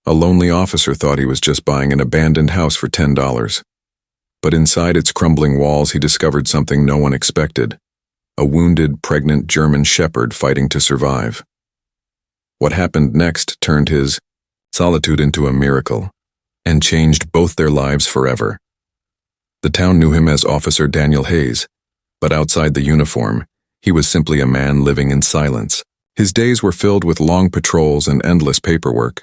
A lonely officer thought he was just buying an abandoned house for $10. But inside its crumbling walls he discovered something no one expected: a wounded, pregnant German shepherd fighting to survive. What happened next turned his solitude into a miracle, and changed both their lives forever. The town knew him as Officer Daniel Hayes, but outside the uniform, he was simply a man living in silence. His days were filled with long patrols and endless paperwork,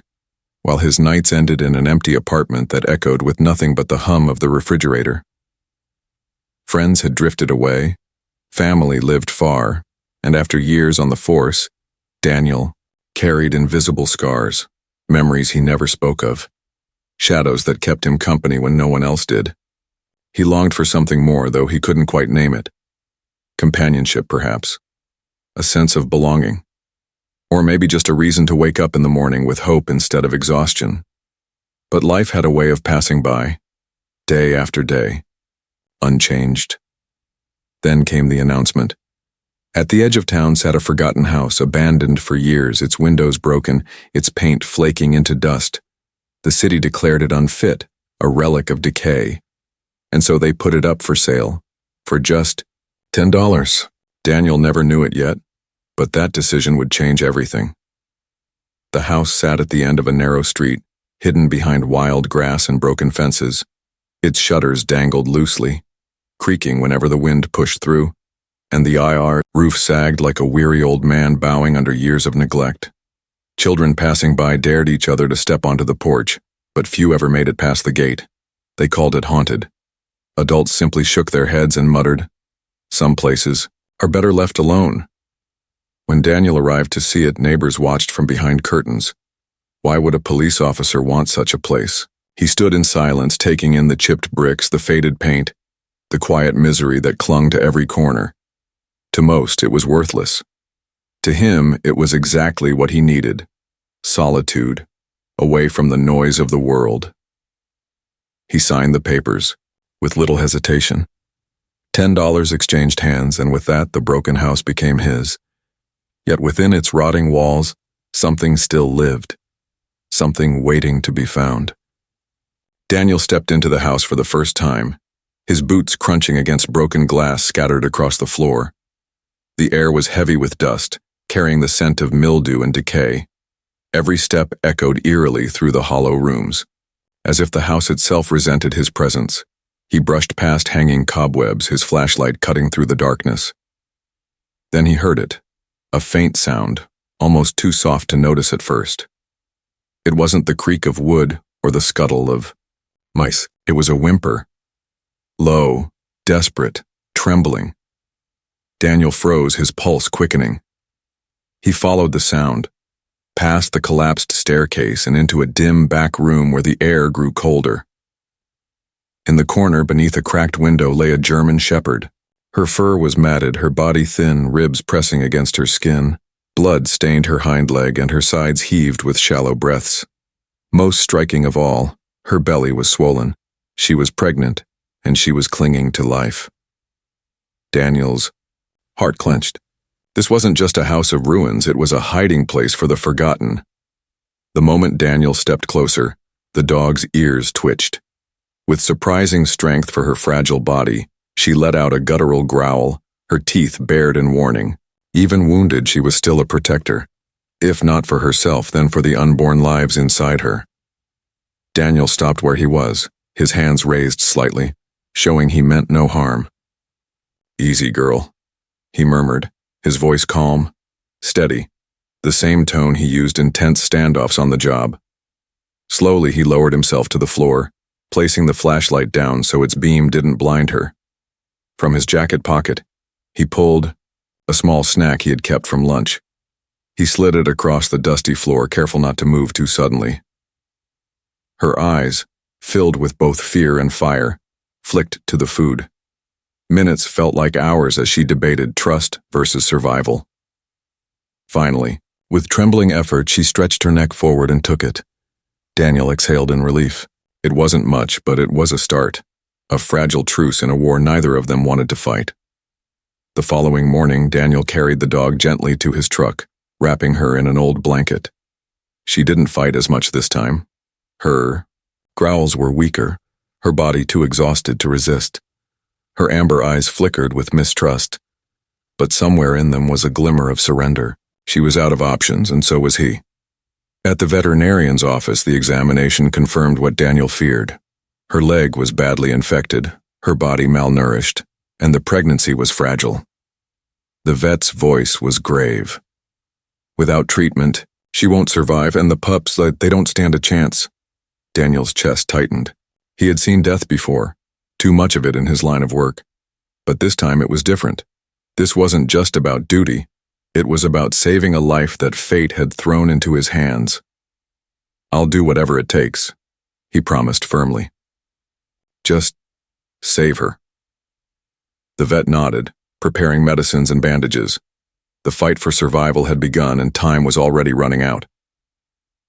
while his nights ended in an empty apartment that echoed with nothing but the hum of the refrigerator. Friends had drifted away, family lived far, and after years on the force, Daniel carried invisible scars, memories he never spoke of, shadows that kept him company when no one else did. He longed for something more, though he couldn't quite name it. Companionship, perhaps. A sense of belonging. Or maybe just a reason to wake up in the morning with hope instead of exhaustion. But life had a way of passing by, day after day, unchanged. Then came the announcement. At the edge of town sat a forgotten house, abandoned for years, its windows broken, its paint flaking into dust. The city declared it unfit, a relic of decay. And so they put it up for sale, for just $10. Daniel never knew it yet, but that decision would change everything. The house sat at the end of a narrow street, hidden behind wild grass and broken fences. Its shutters dangled loosely, creaking whenever the wind pushed through, and the roof sagged like a weary old man bowing under years of neglect. Children passing by dared each other to step onto the porch, but few ever made it past the gate. They called it haunted. Adults simply shook their heads and muttered, "Some places are better left alone." When Daniel arrived to see it, neighbors watched from behind curtains. Why would a police officer want such a place? He stood in silence, taking in the chipped bricks, the faded paint, the quiet misery that clung to every corner. To most, it was worthless. To him, it was exactly what he needed: solitude, away from the noise of the world. He signed the papers, with little hesitation. $10 exchanged hands, and with that, the broken house became his. Yet within its rotting walls, something still lived, something waiting to be found. Daniel stepped into the house for the first time, his boots crunching against broken glass scattered across the floor. The air was heavy with dust, carrying the scent of mildew and decay. Every step echoed eerily through the hollow rooms, as if the house itself resented his presence. He brushed past hanging cobwebs, his flashlight cutting through the darkness. Then he heard it, a faint sound, almost too soft to notice at first. It wasn't the creak of wood or the scuttle of mice. It was a whimper. Low, desperate, trembling. Daniel froze, his pulse quickening. He followed the sound, past the collapsed staircase and into a dim back room where the air grew colder. In the corner beneath a cracked window lay a German shepherd. Her fur was matted, her body thin, ribs pressing against her skin. Blood stained her hind leg and her sides heaved with shallow breaths. Most striking of all, her belly was swollen. She was pregnant, and she was clinging to life. Daniel's heart clenched. This wasn't just a house of ruins, it was a hiding place for the forgotten. The moment Daniel stepped closer, the dog's ears twitched. With surprising strength for her fragile body, she let out a guttural growl, her teeth bared in warning. Even wounded, she was still a protector. If not for herself, then for the unborn lives inside her. Daniel stopped where he was, his hands raised slightly, showing he meant no harm. "Easy, girl," he murmured, his voice calm, steady, the same tone he used in tense standoffs on the job. Slowly he lowered himself to the floor, placing the flashlight down so its beam didn't blind her. From his jacket pocket, he pulled a small snack he had kept from lunch. He slid it across the dusty floor, careful not to move too suddenly. Her eyes, filled with both fear and fire, flicked to the food. Minutes felt like hours as she debated trust versus survival. Finally, with trembling effort, she stretched her neck forward and took it. Daniel exhaled in relief. It wasn't much, but it was a start. A fragile truce in a war neither of them wanted to fight. The following morning, Daniel carried the dog gently to his truck, wrapping her in an old blanket. She didn't fight as much this time. Her growls were weaker, her body too exhausted to resist. Her amber eyes flickered with mistrust, but somewhere in them was a glimmer of surrender. She was out of options, and so was he. At the veterinarian's office, the examination confirmed what Daniel feared. Her leg was badly infected, her body malnourished, and the pregnancy was fragile. The vet's voice was grave. Without treatment, she won't survive, and the pups, they don't stand a chance. Daniel's chest tightened. He had seen death before, too much of it in his line of work. But this time it was different. This wasn't just about duty. It was about saving a life that fate had thrown into his hands. "I'll do whatever it takes," he promised firmly. "Just save her." The vet nodded, preparing medicines and bandages. The fight for survival had begun, and time was already running out.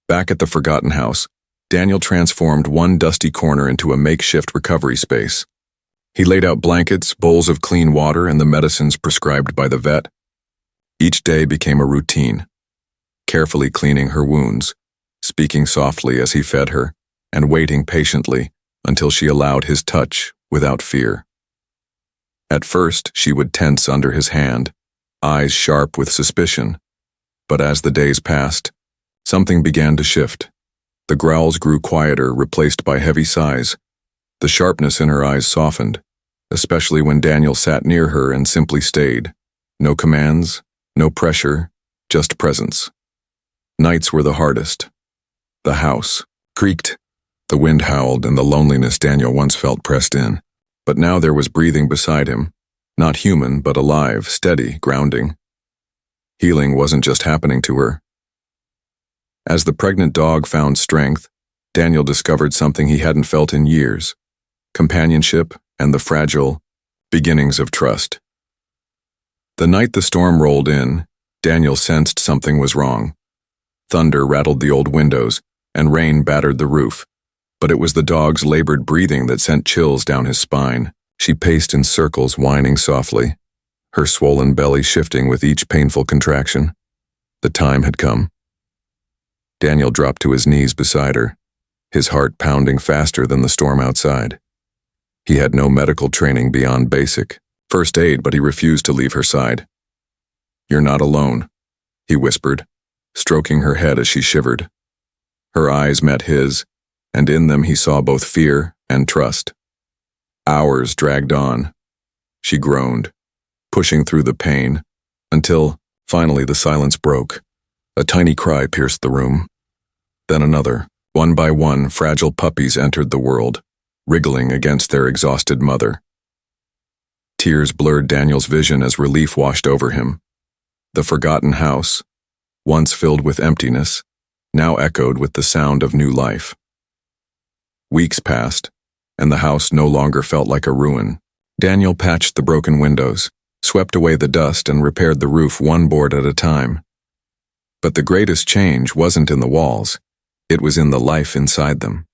Back at the forgotten house, Daniel transformed one dusty corner into a makeshift recovery space. He laid out blankets, bowls of clean water, and the medicines prescribed by the vet. Each day became a routine, carefully cleaning her wounds, speaking softly as he fed her, and waiting patiently until she allowed his touch without fear. At first, she would tense under his hand, eyes sharp with suspicion. But as the days passed, something began to shift. The growls grew quieter, replaced by heavy sighs. The sharpness in her eyes softened, especially when Daniel sat near her and simply stayed. No commands, no pressure, just presence. Nights were the hardest. The house creaked. The wind howled, and the loneliness Daniel once felt pressed in. But now there was breathing beside him. Not human, but alive, steady, grounding. Healing wasn't just happening to her. As the pregnant dog found strength, Daniel discovered something he hadn't felt in years: companionship and the fragile beginnings of trust. The night the storm rolled in, Daniel sensed something was wrong. Thunder rattled the old windows, and rain battered the roof. But it was the dog's labored breathing that sent chills down his spine. She paced in circles, whining softly, her swollen belly shifting with each painful contraction. The time had come. Daniel dropped to his knees beside her, his heart pounding faster than the storm outside. He had no medical training beyond basic first aid, but he refused to leave her side. "You're not alone," he whispered, stroking her head as she shivered. Her eyes met his, and in them he saw both fear and trust. Hours dragged on. She groaned, pushing through the pain, until, finally, the silence broke. A tiny cry pierced the room. Then another. One by one, fragile puppies entered the world, wriggling against their exhausted mother. Tears blurred Daniel's vision as relief washed over him. The forgotten house, once filled with emptiness, now echoed with the sound of new life. Weeks passed, and the house no longer felt like a ruin. Daniel patched the broken windows, swept away the dust, and repaired the roof one board at a time. But the greatest change wasn't in the walls, it was in the life inside them.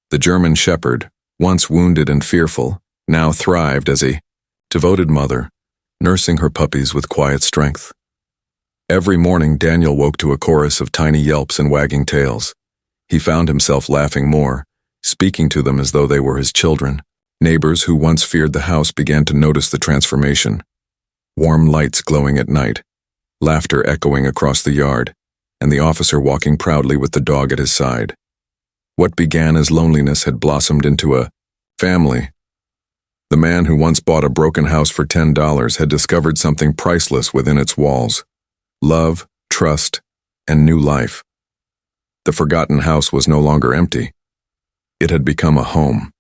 The German shepherd, once wounded and fearful, now thrived as a devoted mother, nursing her puppies with quiet strength. Every morning Daniel woke to a chorus of tiny yelps and wagging tails. He found himself laughing more, speaking to them as though they were his children. Neighbors who once feared the house began to notice the transformation. Warm lights glowing at night, laughter echoing across the yard, and the officer walking proudly with the dog at his side. What began as loneliness had blossomed into a family. The man who once bought a broken house for $10 had discovered something priceless within its walls: love, trust, and new life. The forgotten house was no longer empty. It had become a home.